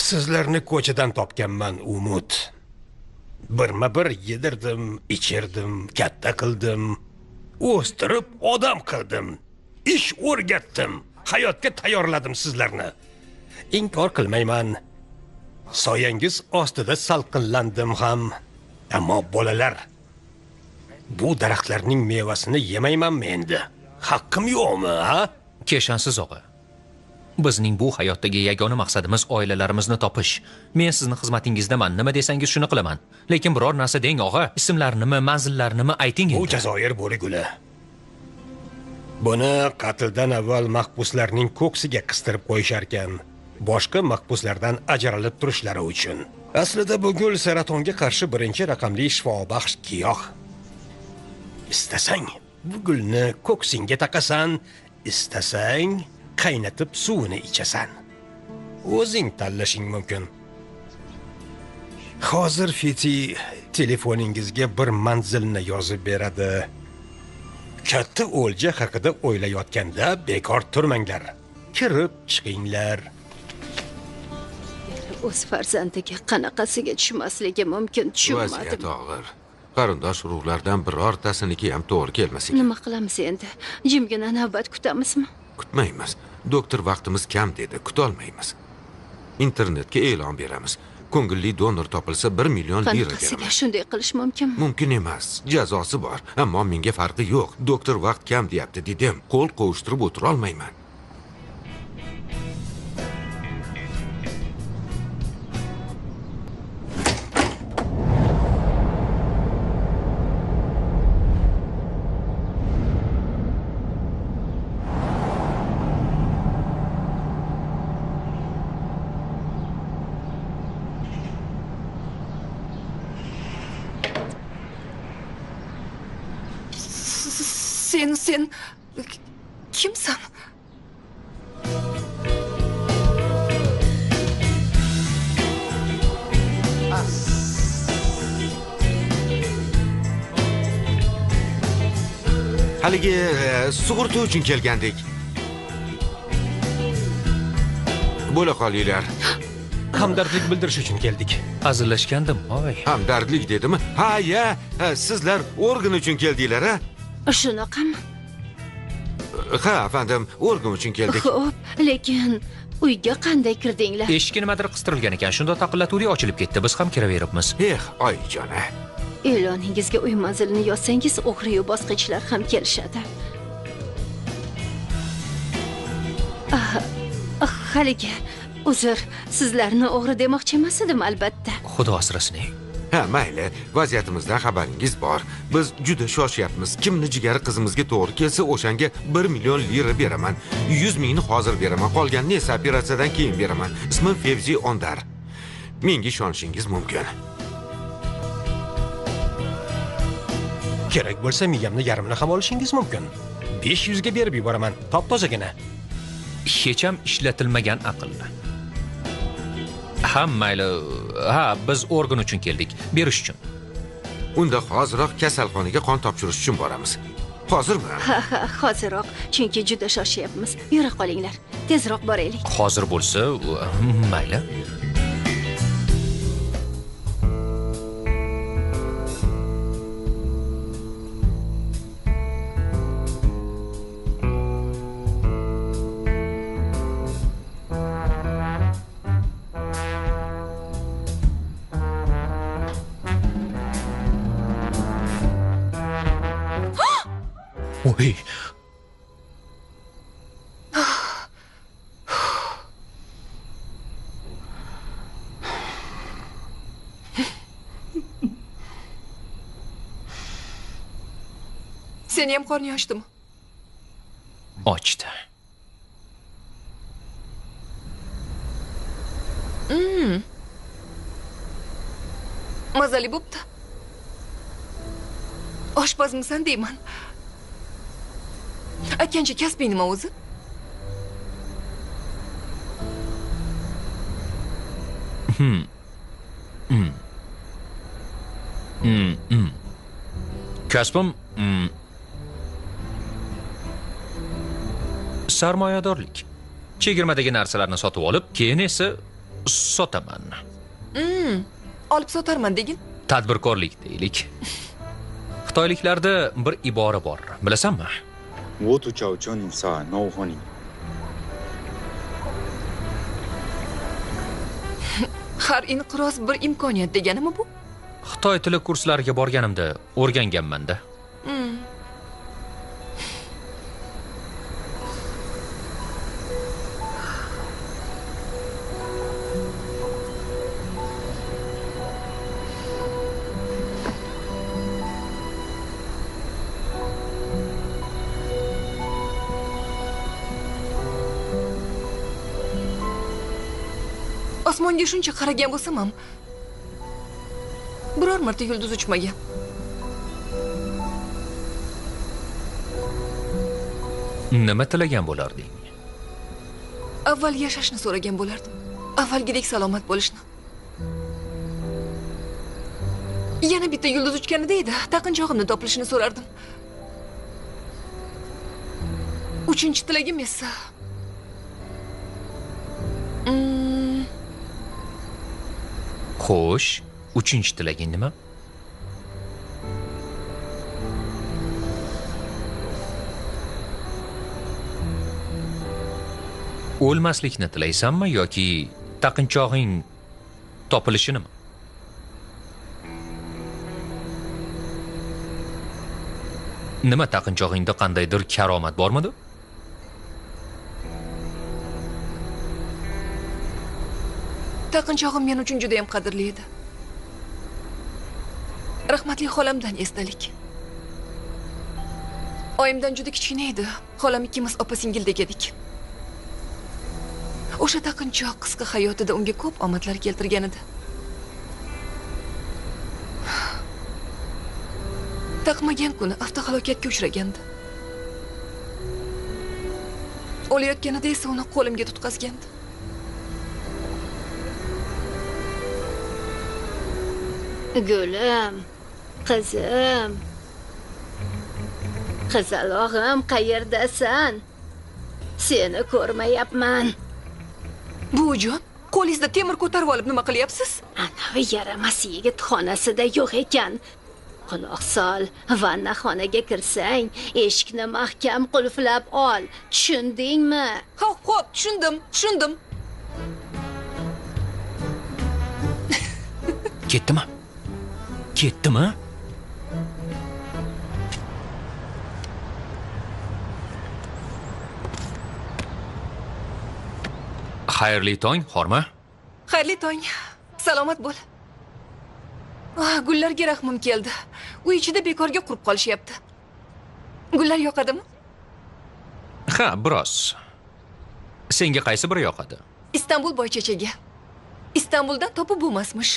Sizlarni ko'chadan topganman, Umut. Birma-bir yedirdim, ichirdim, katta qildim, o'stirib odam qildim, ish o'rgatdim, hayotga tayyorladim sizlarni. Inkor qilmayman. Soyangiz ostida salqinlandim ham. Ammo bolalar, bu daraxtlarning mevasini yemaymanmi endi? Haqqim yo'qmi, ha? Keshansiz og'a. Bizning bu hayotdagi yagona maqsadimiz oilalarimizni topish. Men sizni xizmatingizdaman, nima desangiz shuni qilaman. Lekin biror narsa deng og'a, ismlarinimi, manzillarinimi ayting endi. Bu Jazoir bo'liguli. Buni qatldan avval mahbuslarning ko'ksiga qistirib qo'yishar ekan. Boshqa mahbuslardan ajralib turishlari uchun. Aslida bu gul saratonga qarshi birinchi raqamli shifobaxsh giyoh. Istasang bu gulni ko'ksingga taqasan, istasang qaynatib suvini ichasan. O'zing tanlashing mumkin. Hozir Fiti telefoningizga bir manzilni yozib beradi. Katta o'lja haqida o'ylayotganda bekor turmanglar. Kirib chiqinglar. O'z farzandiga qanaqasiga tushmasligi mumkin, tushunmadim. Vaziyat og'ir. Qarindosh urug'lardan birortasiniki ham to'g'ri kelmasin. Nima qilamiz endi? Jimgina navbat kutamizmi? Kutmaymiz. Doktor vaqtimiz kam dedi, kutolmaymiz. Internetga e'lon beramiz. Ko'ngilli donor topilsa 1 million lira beraman. Qanaqasiga shunday qilish mumkinmi? Mumkin emas. Jazosi bor. Ammo menga farqi yo'q. Doktor vaqt kam deyapti dedim. Qo'l qovushtirib o'tira olmayman. Sen kimsan? Haligi sug'urta uchun kelgandik. Bo'la qolinglar. Hamdardlik bildirish uchun keldik. Hazillashgandim, hoy. Hamdardlik dedimi? Ha, ya, sizlar organ uchun keldinglar-a? Shunaqami? Ha, afandim, organ uchun keldik. Xo'p, lekin uyga qanday kirdinglar? Eshikka nimadir qistirilgan ekan, shunda taqillatuvli ochilib ketdi. Biz ham kiraveribmiz. Oyijon-a. E'loningizga uy manzilini yozsangiz, o'g'ri-yu bosqinchilar ham kelishadi. Haligi, uzr, sizlarni o'g'ri demoqchi emas edim albatta. Xudo asrasin. Ha, mayli, vaziyatimizdan xabaringiz bor. Biz juda shoshyapmiz. Kimni jigari qizimizga to'g'ri kelsa, o'shanga 1 million lira beraman. 100 mingni hozir beraman, qolganini esa operatsiyadan keyin beraman. Ismim Fevzi Ondar. Menga ishonishingiz mumkin. Kerak bo'lsa miyamni yarimini ham olishingiz mumkin. 500 ga berib yuboraman, top-tozagina. Hech ham ishlatilmagan aqlli. Ha, mayli. Ha, biz organ uchun keldik, berish uchun. Unda hoziroq kasalxonaga qon topshirish uchun boramiz. Hozirmi? Ha, hoziroq, chunki juda shoshyapmiz. Yura qolinglar, tezroq boraylik. Hozir bo'lsa, mayli. Oy. Seni ham qorning ochdimi? Ochdi. Mazali bo'pti. Oshpazmisan deyman. Aytgancha kasbing nima o'zi? Kasbim sarmoyadorlik. Chegirmadagi narsalarni sotib olib, keyin esa Sotaman. Olib sotarman degin. Tadbirkorlik deylik. Xitoyliklarda bir ibora bor, bilasanmi? 我都叫叫你啥闹话你。 Har inqiroz bir imkoniyat deganimi bu? Xitoy tili kurslariga borganimda o'rganganman-da. Osmonga shuncha qaragan bo'lsam ham biror marta yulduz uchmagan. Nima tilagan bo'larding? Avval yashashni so'ragan bo'lardim. Avvalgidek salomat bo'lishni. Yana bitta yulduz uchganida edi, taqinchog'imni topilishini so'rardim. Uchinchi tilagim esa Xo'sh, uchinchi tilaging nima? O'lmaslikni tilaysanmi yoki taqinchog'ing topilishinimi? Nima taqinchog'ingda qandaydir karomat bormidi? taqinchog'im men uchun juda ham qadrli edi. Rahmatli xolamdan esdalik. Oyimdan juda kichkina edi. Xolam ikkimiz opa-singildek edik. O'sha taqinchoq qisqa hayotida unga ko'p omadlar keltirgan edi. Taqmagan kuni avtohalokatga uchragandi. O'layotganida esa uni qo'limga tutqazgandi. Gulim, qizim. Qizalog'im, qayerdasan? Seni ko'rmayapman. Buvijon, qo'lingizda temir ko'tarib olib nima qilyapsiz? Anavi yaramas yigit xonasida yo'q ekan. Quloq sol, vannaxonaga kirsang, eshikni mahkam qulflab ol. Tushundingmi? Xo'p, tushundim. Ketdimi? Xayrli tong, Xorma. Xayrli tong. Salomat bo'l. Gullarga rahmim keldi. Uy ichida bekorga qurib qolishyapti. Gullar yoqadimi? Ha, biroz. Senga qaysi biri yoqadi? Istanbul boychechagi. Istanbuldan topib bo'lmasmish.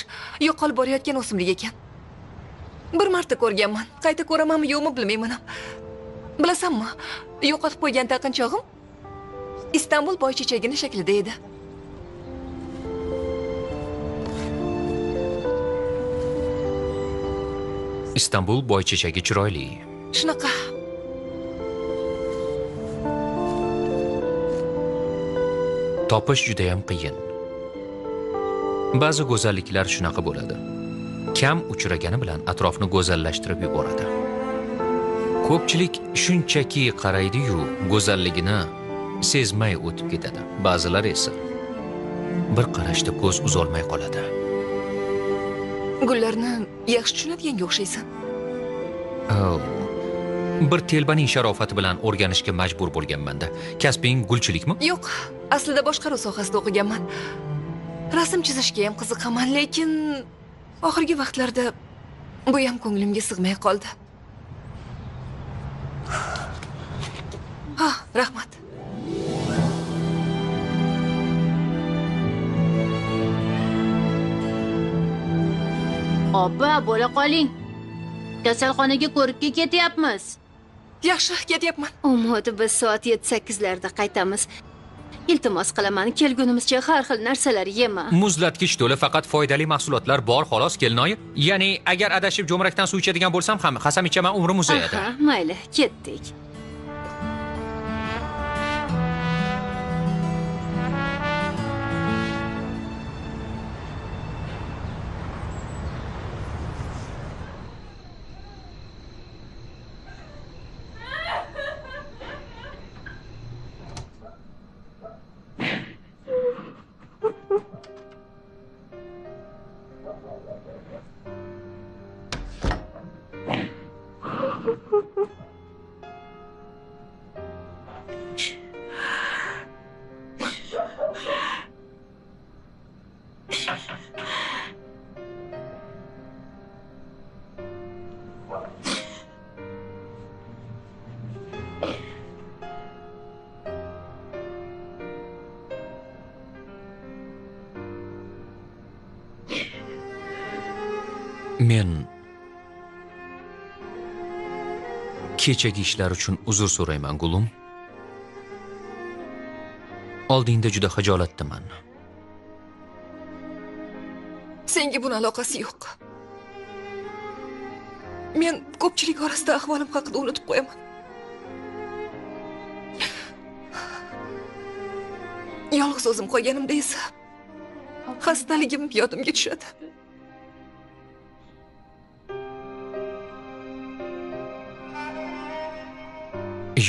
Yo'qolib borayotgan o'simlik ekan. Bir marta ko'rganman. Qayta ko'ramanmi yo'qmi bilmayman. Bilasanmi? Yo'qotib qo'ygan taqinchog'im Istanbul boychechagini shaklida edi. Istanbul boychechagi chiroyli. Shunaqa. Topish juda ham qiyin. Ba'zi go'zalliklar shunaqa bo'ladi. Kam uchragani bilan atrofni go'zallashtirib yuboradi. Ko'pchilik shunchaki qaraydi-yu, go'zalligini sezmay o'tib ketadi. Ba'zilar esa bir qarashda ko'z uzolmay qoladi. Gullarni yaxshi tushunadiganga o'xshaysan. Bir telbaning sharofati bilan o'rganishga majbur bo'lganman-da. Kasbing gulchilikmi? Yo'q, aslida boshqaruv sohasida o'qiganman. Rasm chizishga ham qiziqaman, lekin oxirgi vaqtlarda bu ham ko'nglimga sig'may qoldi. Rahmat. Opa, bo'la qoling. Kasalxonaga ko'rikka ketyapmiz. Yaxshi, ketyapman. Umid biz soat 7-8larda qaytamiz. Iltimos qilaman, kelgunimizcha har xil narsalar yema. Muzlatkich to'la, faqat foydali mahsulotlar bor, xolos, kelinoyi. Ya'ni agar adashib jo'mrakdan suv ichadigan bo'lsam ham qasam ichaman, umrim uzayadi. Aha, mayli, ketdik. Men kechagi ishlar uchun uzr so'rayman, Gulum. Oldingda juda xijolatdaman. Senga buni aloqasi yo'q. Men ko'pchilik orasida ahvolim haqida unutib qo'yaman. Yolg'iz o'zim qolganimda esa xastaligim yodimga tushadi.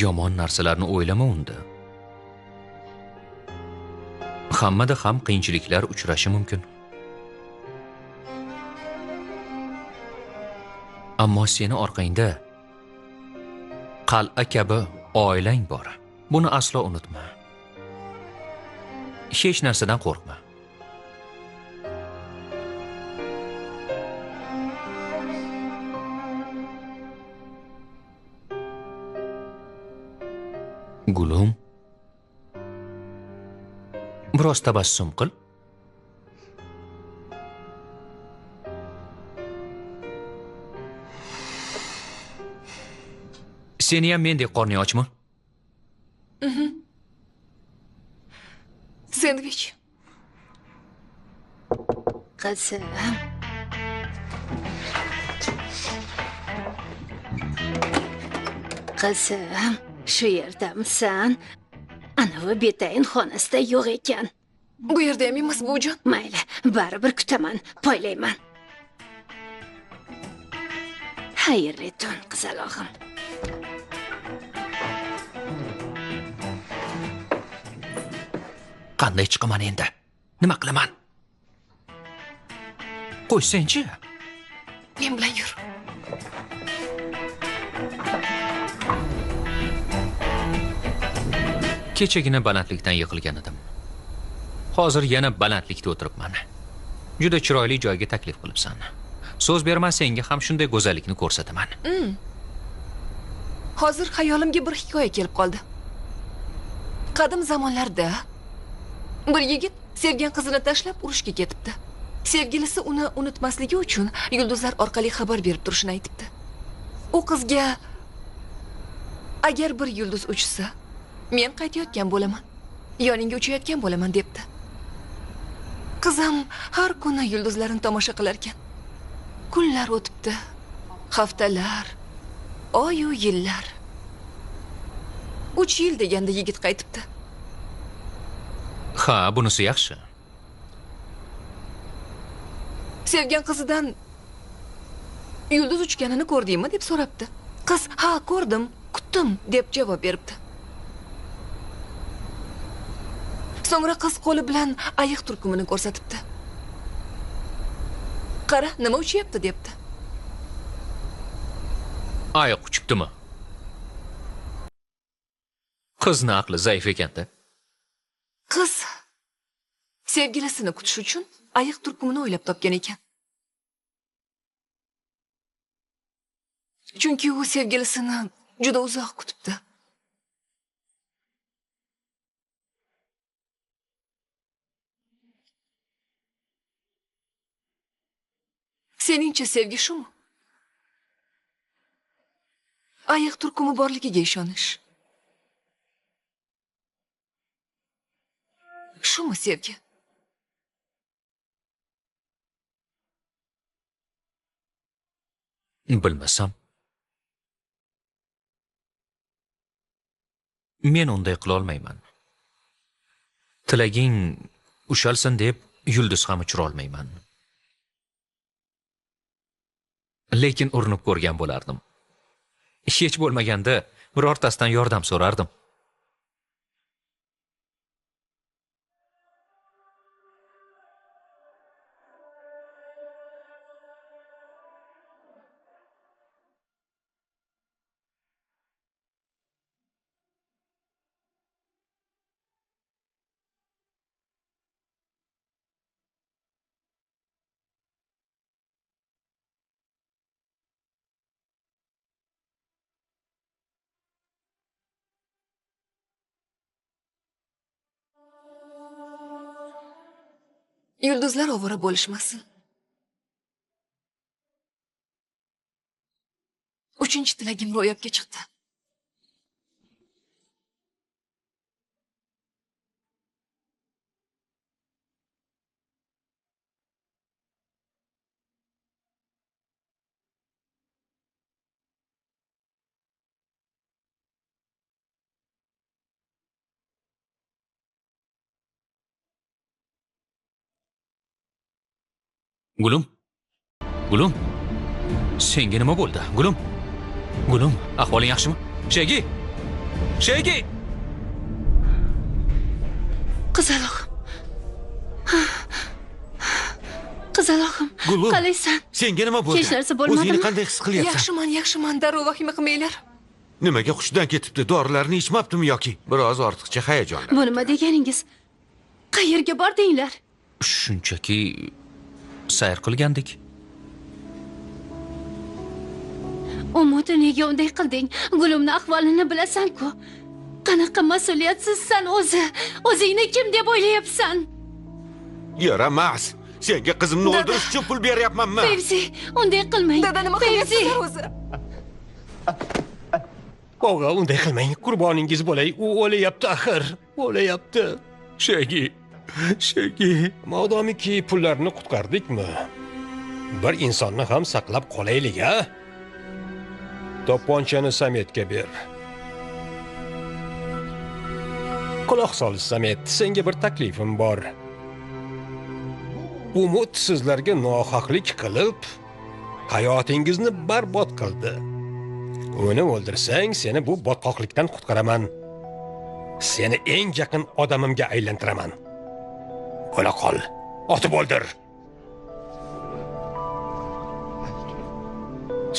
Yomon narsalarni o'ylama unda. Hammada ham qiyinchiliklar uchrashi mumkin. Ammo seni orqangda qal'a kabi oilang bor. Buni aslo unutma. Hech narsadan qo'rqma. Gulum, biroz tabassum qil. Seni ham mendek qorning ochmi? Sendvich. Qizim. Qizim, shu yerdamisan? Anavi betayin xonasida yo'q ekan. Bu yerda ham emas, buvijon. Mayli, baribir kutaman, poylayman. Xayrli tun, qizalog'im. Qanday chiqaman endi? Nima qilaman? Qo'ysenchi. Men bilan yur. Kechagina balandlikdan yiqilgan edim. Hozir yana balandlikda o'tiribman. Juda chiroyli joyga taklif qilibsan. So'z berma, senga ham shunday go'zallikni ko'rsataman. Hozir xayolimga bir hikoya kelib qoldi. Qadim zamonlarda bir yigit sevgan qizini tashlab urushga ketibdi. Sevgilisi uni unutmasligi uchun yulduzlar orqali xabar berib turishini aytibdi. U qizga agar bir yulduz uchsa, men qaytayotgan bo'laman, yoningga uchayotgan bo'laman debdi. Qizim har kuni yulduzlarni tomosha qilar ekan. Kunlar o'tibdi, haftalar, oy-u yillar. 3 yil deganda yigit qaytibdi. Ha, bunisi yaxshi. Sevgan qizidan yulduz uchganini ko'rdingmi deb so'rabdi. Qiz, "Ha, ko'rdim, kutdim" deb javob beribdi. So'ngra qiz qo'li bilan ayiq turkumini ko'rsatibdi. "Qara, nima uchyapti" debdi. Ayiq uchibdimi? Qizni aqli zaif ekanda. Qiz sevgilisini kutish uchun ayiq turkumini o'ylab topgan ekan. Chunki u sevgilisini juda uzoq kutibdi. Seningcha sevgi shumi? Ayiq turkumi borligiga ishonish. Shumi sevgi? Bilmasam. Men unday qila olmayman. Tilaging ushalsin deb yulduz ham uchira olmayman. Lekin urinib ko'rgan bo'lardim. Hech bo'lmaganda birortasidan yordam so'rardim. Yulduzlar ovora bo'lishmasin. 3 tilagim ro'yobga chiqdi. Gulum. Gulum. Senga nima bo'ldi? Gulum. Gulum, ahvoling yaxshimi? Shegi. Shegi. Qizaloqim. Qizaloqim, Gulum. qalaysan? Senga nima bo'ldi? Hech narsa bo'lmadimi? O'zingni qanday his qilyapsan? Yaxshiman, darrov vahima qilmanglar. Nimaga hushdan ketibdi? Dorilarni ichmabdimi yoki? Biroz ortiqcha hayajonda. Bu nima deganingiz? Qayerga bordinglar? Shunchaki sayr qilgandik. Umudi nega unday qilding? Gulimning ahvolini bilasan-ku. Qanaqa mas'uliyatsizsan o'zi? O'zingni kim deb o'ylayapsan? Yaramas. Senga qizimni o'ldirish uchun pul beryapmanmi? Fevzi, unday qilmang. Dada, nima qilyapsizlar o'zi? Og'a, unday qilmang. Qurboningiz bo'lay. U o'layapti axir. O'layapti. Shegi. Shegi. Modomiki pullarni qutqardikmi? Bir insonni ham saqlab qolaylik-a? To'pponchani Sametga ber. Quloq sol, Samet. Senga bir taklifim bor. Umid sizlarga nohaqlik qilib, hayotingizni barbod qildi. Uni o'ldirsang, seni bu botqoqlikdan qutqaraman. Seni eng yaqin odamimga aylantiraman. Qo'la qol. Otib o'ldir.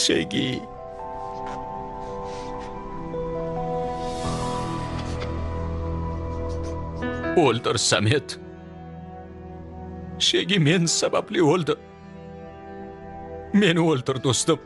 Shegi. O'ldir, Samet. Shegi men sababli o'ldi. Meni o'ldir, do'stim.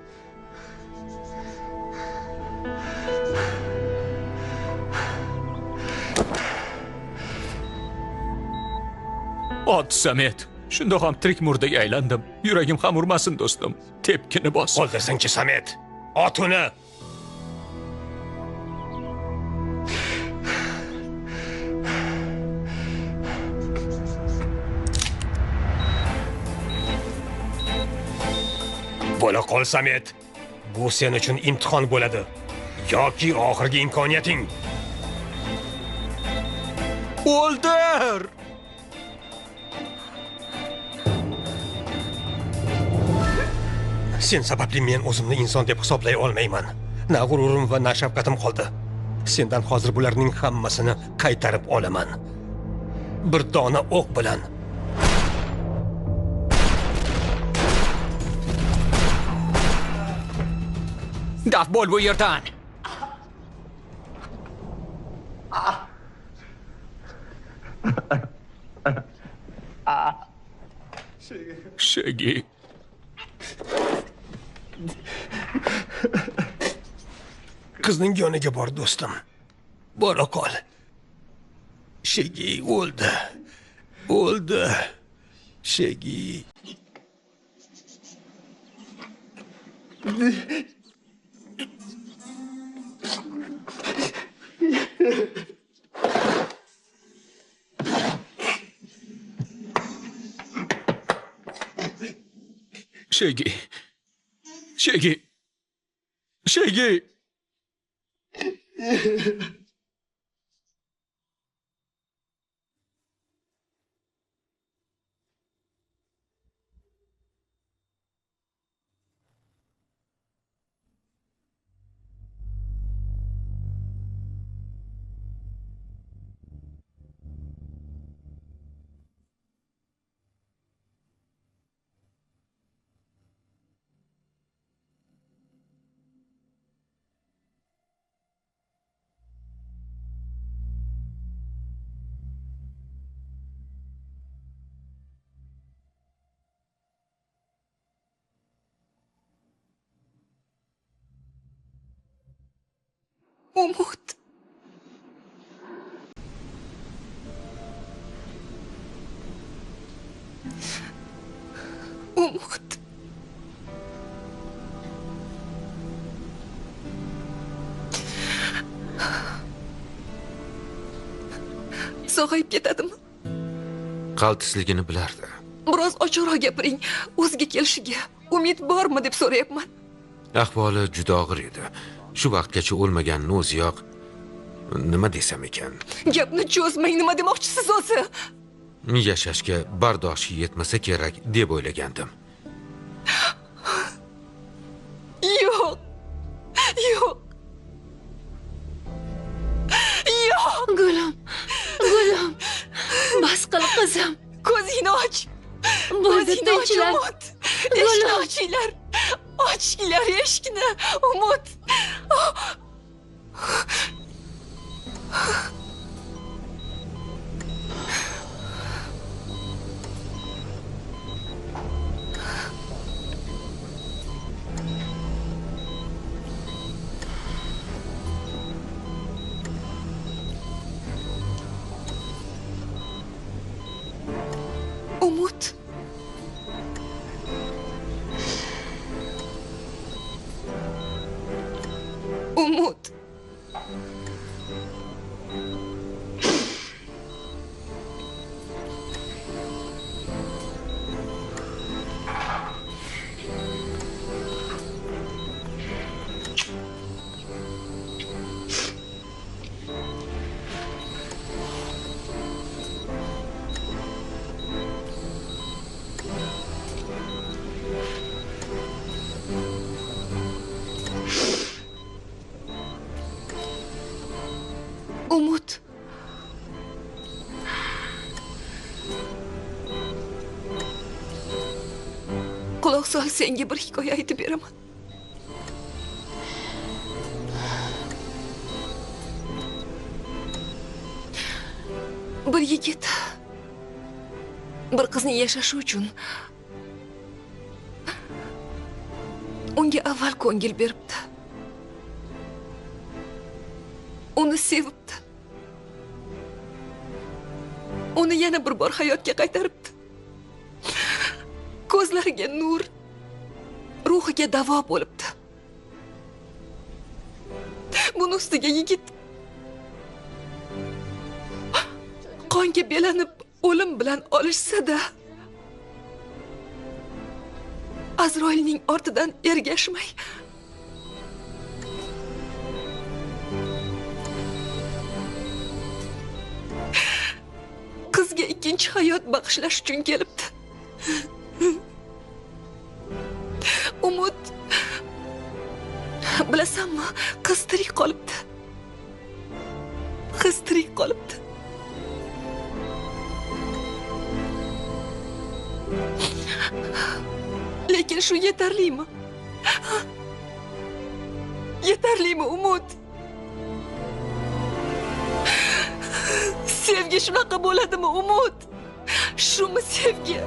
Ot, Samet. Shundoq ham tirik murdaga aylandim. Yuragim ham urmasin, do'stim. Tepkini bos. O'ldirsang-chi, Samet. Ot uni. Bo'la qol, Samet. Bu sen uchun imtihon bo'ladi. Yoki oxirgi imkoniyating. O'ldir! Sen sababli men o'zimni inson deb hisoblay olmayman. Na g'ururim va na shafqatim qoldi. Sendan hozir bularning hammasini qaytarib olaman. Bir dona o'q bilan. Daf bo'l bu yerdan. Shegi. Qizning yoniga bor, do'stim. Bora qol. Shegi o'ldi. O'ldi. Shegi. Shegi. Shegi. Shegi. Umid. sog'ayib ketadimi? Qaltisligini bilardi. Biroz ochiqroq gapiring. O'ziga kelishiga umid bormi deb so'rayapman. Ahvoli juda og'ir edi. Shu vaqtgacha o'lmaganini o'ziyoq nima desam ekan? Gapni cho'zmang, nima demoqchisiz o'zi? Yashashga bardoshi yetmasa kerak deb o'ylagandim. Yo'q. Yo'q. Yo'q. Gulim, gulim. Bas qil qizim. Ko'zingni och. Bo'ldi, Ko'zingni och, tinchlan. Umut. Eshikni ochinglar. Ochinglar eshikni, Umut. Umut. Umut. Umut. Quloq sol, senga bir hikoya aytib beraman. Bir yigit bir qizni yashashi uchun unga avval ko'ngil beribdi. Uni sevibdi. Uni yana bir bor hayotga qaytaribdi. Ko'zlariga nur, ruhiga davo bo'libdi. Buni ustiga yigit qonga belanib o'lim bilan olishsa-da, Azroilning ortidan ergashmay qizga ikkinchi hayot bag'ishlash uchun kelibdi. Umut, bilasanmi, qiz tirik qolibdi. Qiz tirik qolibdi. Lekin shu yetarlimi? Yetarlimi, Umut? Sevgi shunaqa bo'ladimi, Umut? Shumi sevgi?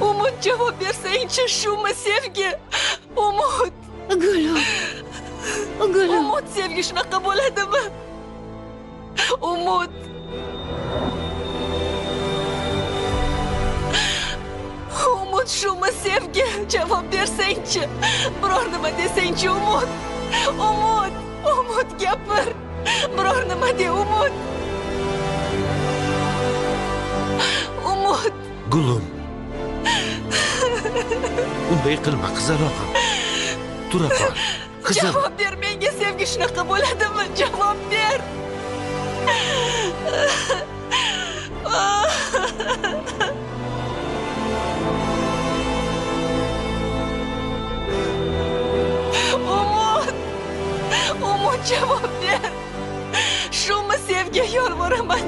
Umut, javob bersang-chi, shumi sevgi? Umut. Gulim. Gulim. Umut, sevgi shunaqa bo'ladimi? Umut. Umut, shumi sevgi? Javob bersang-chi. Biror nima desang-chi, Umut. Umut. Umut, gapir. Biror nima de, Umut. Umut. Gulim. Unday qilma, qizaloqim. Tura qol. Qizim. Javob ber, menga sevgi shunaqa bo'ladimi? Javob ber. Umut. Umut, javob ber. Shumi sevgi, yolvoraman.